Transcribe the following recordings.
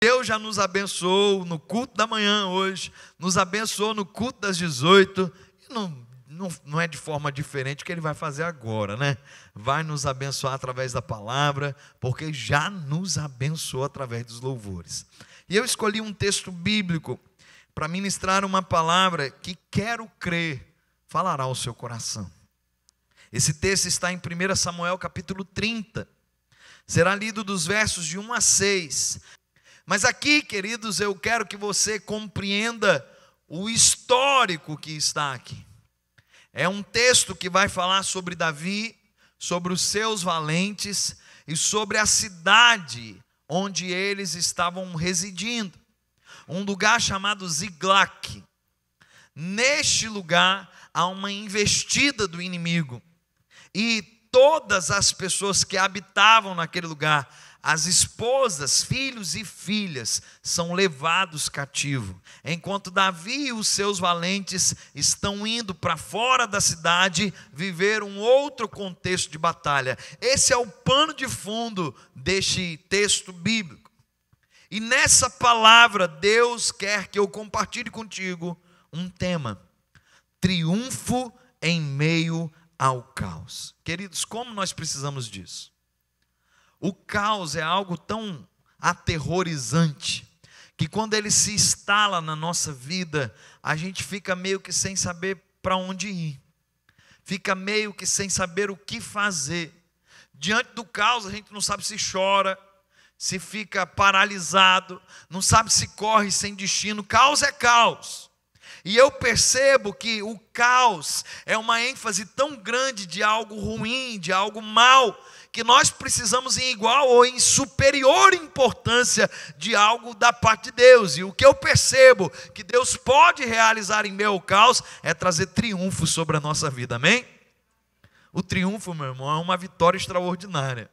Deus já nos abençoou no culto da manhã hoje, nos abençoou no culto das 18, e não é de forma diferente o que Ele vai fazer agora, né? Vai nos abençoar através da palavra, porque já nos abençoou através dos louvores. E eu escolhi um texto bíblico para ministrar uma palavra que quero crer falará ao seu coração. Esse texto está em 1 Samuel capítulo 30, será lido dos versos de 1 a 6, mas aqui, queridos, eu quero que você compreenda o histórico que está aqui. É um texto que vai falar sobre Davi, sobre os seus valentes e sobre a cidade onde eles estavam residindo, um lugar chamado Ziglac. Neste lugar há uma investida do inimigo, e todas as pessoas que habitavam naquele lugar, as esposas, filhos e filhas, são levados cativos, enquanto Davi e os seus valentes estão indo para fora da cidade viver um outro contexto de batalha. Esse é o pano de fundo deste texto bíblico. E nessa palavra, Deus quer que eu compartilhe contigo um tema: triunfo em meio ao caos. Queridos, como nós precisamos disso? O caos é algo tão aterrorizante que quando ele se instala na nossa vida, a gente fica meio que sem saber para onde ir, fica meio que sem saber o que fazer. Diante do caos, a gente não sabe se chora, se fica paralisado, não sabe se corre sem destino. Caos é caos. E eu percebo que o caos é uma ênfase tão grande de algo ruim, de algo mal, que nós precisamos em igual ou em superior importância de algo da parte de Deus. E o que eu percebo que Deus pode realizar em meio ao caos é trazer triunfo sobre a nossa vida, amém? O triunfo, meu irmão, é uma vitória extraordinária.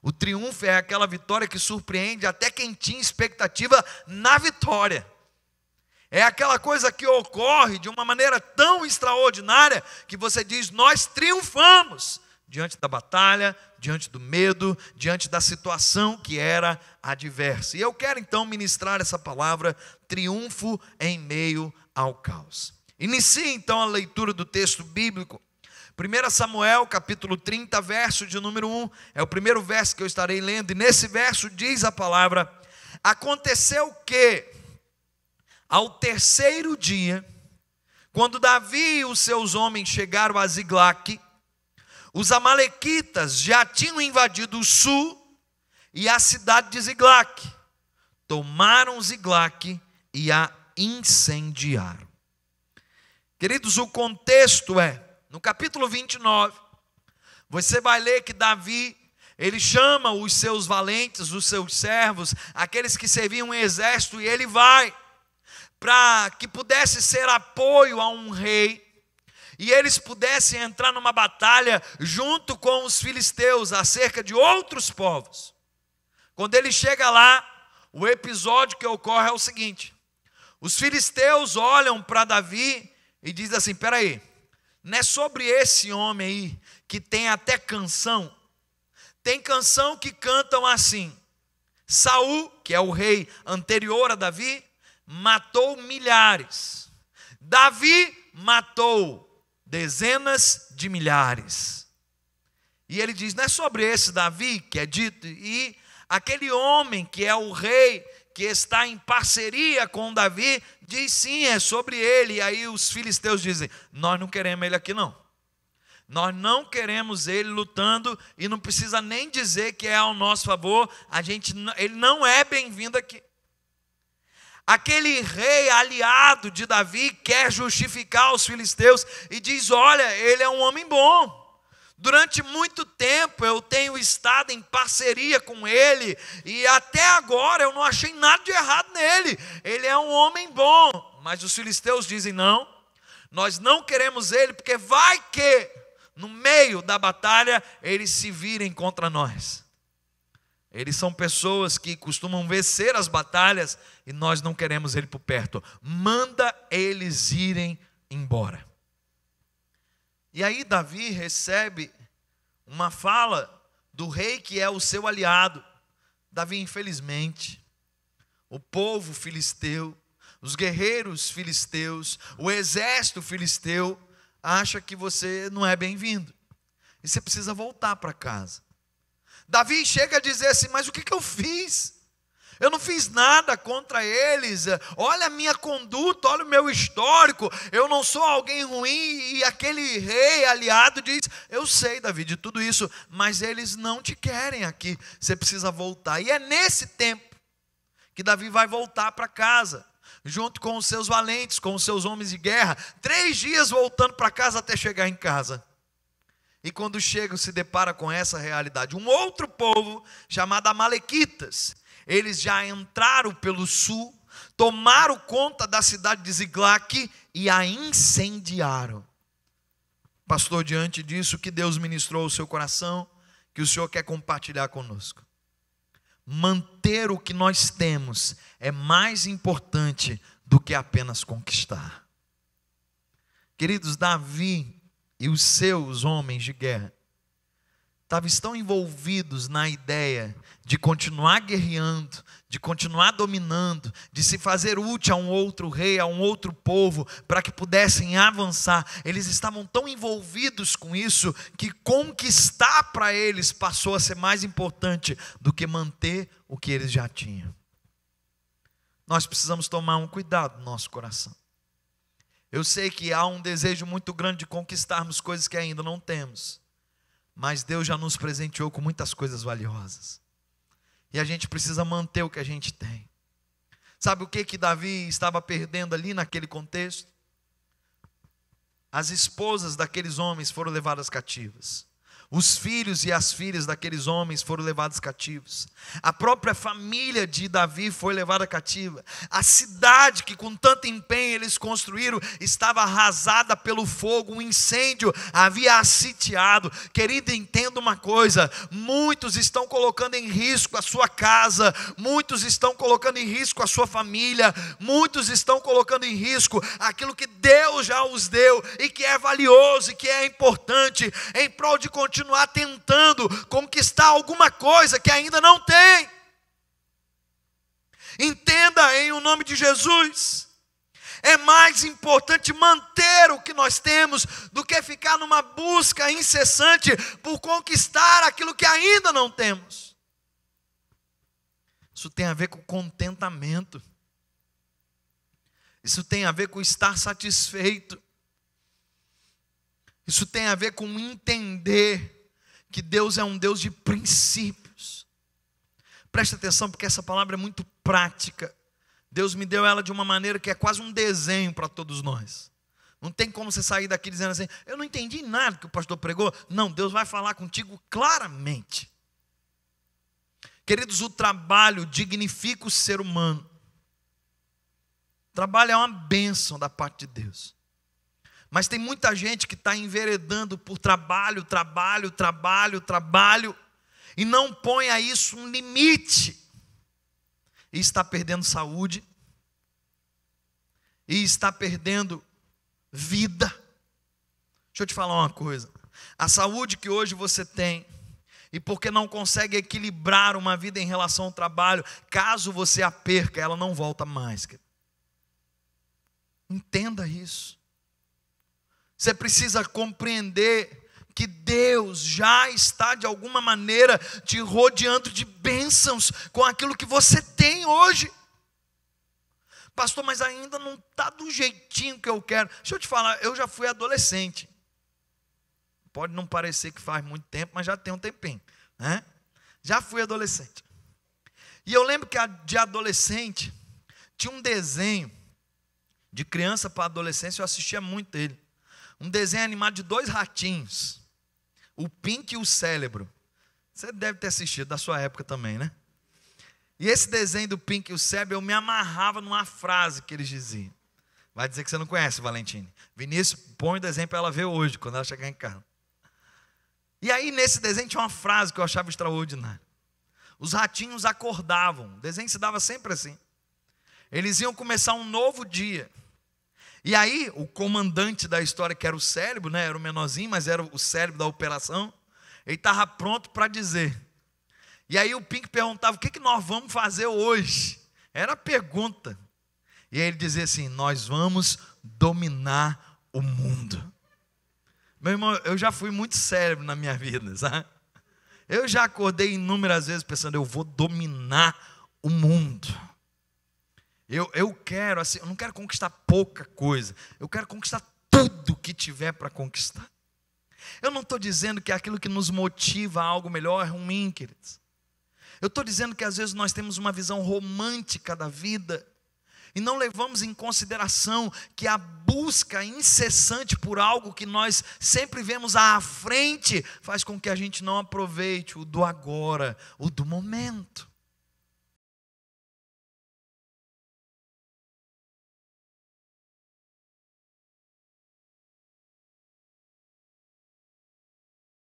O triunfo é aquela vitória que surpreende até quem tinha expectativa na vitória. É aquela coisa que ocorre de uma maneira tão extraordinária que você diz: nós triunfamos diante da batalha, diante do medo, diante da situação que era adversa. E eu quero então ministrar essa palavra, triunfo em meio ao caos. Inicie então a leitura do texto bíblico. 1 Samuel capítulo 30, verso de número 1, é o primeiro verso que eu estarei lendo, e nesse verso diz a palavra: aconteceu que, ao terceiro dia, quando Davi e os seus homens chegaram a Ziglac, os amalequitas já tinham invadido o sul e a cidade de Ziglac. Tomaram Ziglac e a incendiaram. Queridos, o contexto é, no capítulo 29, você vai ler que Davi, ele chama os seus valentes, os seus servos, aqueles que serviam o exército, e ele vai para que pudesse ser apoio a um rei, e eles pudessem entrar numa batalha junto com os filisteus acerca de outros povos. Quando ele chega lá, o episódio que ocorre é o seguinte: os filisteus olham para Davi e dizem assim: espera aí, não é sobre esse homem aí que tem até canção? Tem canção que cantam assim: Saul, que é o rei anterior a Davi, matou milhares, Davi matou dezenas de milhares. E ele diz: não é sobre esse Davi que é dito? E aquele homem que é o rei, que está em parceria com Davi, diz: sim, é sobre ele. E aí os filisteus dizem: nós não queremos ele aqui não. Nós não queremos ele lutando, e não precisa nem dizer que é ao nosso favor, ele não é bem-vindo aqui. Aquele rei aliado de Davi quer justificar os filisteus e diz: olha, ele é um homem bom. Durante muito tempo eu tenho estado em parceria com ele, e até agora eu não achei nada de errado nele. Ele é um homem bom. Mas os filisteus dizem: não, nós não queremos ele, porque vai que no meio da batalha eles se virem contra nós. Eles são pessoas que costumam vencer as batalhas, e nós não queremos ele por perto. Manda eles irem embora. E aí Davi recebe uma fala do rei que é o seu aliado. Davi, infelizmente, o povo filisteu, os guerreiros filisteus, o exército filisteu, acha que você não é bem-vindo. E você precisa voltar para casa. Davi chega a dizer assim, mas o que eu fiz? Eu não fiz nada contra eles, olha a minha conduta, olha o meu histórico, eu não sou alguém ruim. E aquele rei aliado diz, eu sei, Davi, de tudo isso, mas eles não te querem aqui, você precisa voltar. E é nesse tempo que Davi vai voltar para casa, junto com os seus valentes, com os seus homens de guerra, 3 dias voltando para casa até chegar em casa. E quando chega, se depara com essa realidade. Um outro povo, chamado Amalequitas, eles já entraram pelo sul, tomaram conta da cidade de Ziglague e a incendiaram. Pastor, diante disso, que Deus ministrou ao seu coração, que o Senhor quer compartilhar conosco. Manter o que nós temos é mais importante do que apenas conquistar. Queridos, Davi e os seus homens de guerra estão envolvidos na ideia de continuar guerreando, de continuar dominando, de se fazer útil a um outro rei, a um outro povo, para que pudessem avançar. Eles estavam tão envolvidos com isso, que conquistar para eles passou a ser mais importante do que manter o que eles já tinham. Nós precisamos tomar um cuidado no nosso coração. Eu sei que há um desejo muito grande de conquistarmos coisas que ainda não temos, mas Deus já nos presenteou com muitas coisas valiosas, e a gente precisa manter o que a gente tem. Sabe o que Davi estava perdendo ali naquele contexto? As esposas daqueles homens foram levadas cativas. Os filhos e as filhas daqueles homens foram levados cativos. A própria família de Davi foi levada cativa. A cidade que com tanto empenho eles construíram estava arrasada pelo fogo. Um incêndio havia sitiado. Querido, entenda uma coisa: muitos estão colocando em risco a sua casa, muitos estão colocando em risco a sua família, muitos estão colocando em risco aquilo que Deus já os deu e que é valioso e que é importante, em prol de continuar tentando conquistar alguma coisa que ainda não tem. Entenda em o nome de Jesus, é mais importante manter o que nós temos do que ficar numa busca incessante por conquistar aquilo que ainda não temos. Isso tem a ver com contentamento, isso tem a ver com estar satisfeito, isso tem a ver com entender que Deus é um Deus de princípios. Preste atenção, porque essa palavra é muito prática. Deus me deu ela de uma maneira que é quase um desenho para todos nós. Não tem como você sair daqui dizendo assim, eu não entendi nada que o pastor pregou. Não, Deus vai falar contigo claramente. Queridos, o trabalho dignifica o ser humano. O trabalho é uma bênção da parte de Deus. Mas tem muita gente que está enveredando por trabalho, e não põe a isso um limite, e está perdendo saúde, e está perdendo vida. Deixa eu te falar uma coisa: a saúde que hoje você tem, e porque não consegue equilibrar uma vida em relação ao trabalho, caso você a perca, ela não volta mais. Entenda isso. Você precisa compreender que Deus já está de alguma maneira te rodeando de bênçãos com aquilo que você tem hoje. Pastor, mas ainda não está do jeitinho que eu quero. Deixa eu te falar, eu já fui adolescente. Pode não parecer que faz muito tempo, mas já tem um tempinho, né? Já fui adolescente. E eu lembro que de adolescente tinha um desenho de criança para adolescência, eu assistia muito ele. Um desenho animado de 2 ratinhos, o Pink e o Cérebro. Você deve ter assistido, da sua época também, né? E esse desenho do Pink e o Cérebro, eu me amarrava numa frase que eles diziam. Vai dizer que você não conhece, Valentine. Vinícius, põe o desenho para ela ver hoje, quando ela chegar em casa. E aí, nesse desenho, tinha uma frase que eu achava extraordinária. Os ratinhos acordavam, o desenho se dava sempre assim. Eles iam começar um novo dia. E aí, o comandante da história, que era o Cérebro, né, era o menorzinho, mas era o cérebro da operação, ele estava pronto para dizer. E aí o Pink perguntava, o que nós vamos fazer hoje? Era a pergunta. E aí ele dizia assim: nós vamos dominar o mundo. Meu irmão, eu já fui muito cérebro na minha vida, sabe? Eu já acordei inúmeras vezes pensando: eu vou dominar o mundo. Eu quero, assim, eu não quero conquistar pouca coisa, eu quero conquistar tudo que tiver para conquistar. Eu não estou dizendo que aquilo que nos motiva a algo melhor é ruim, queridos. Eu estou dizendo que às vezes nós temos uma visão romântica da vida e não levamos em consideração que a busca incessante por algo que nós sempre vemos à frente faz com que a gente não aproveite o do agora, o do momento.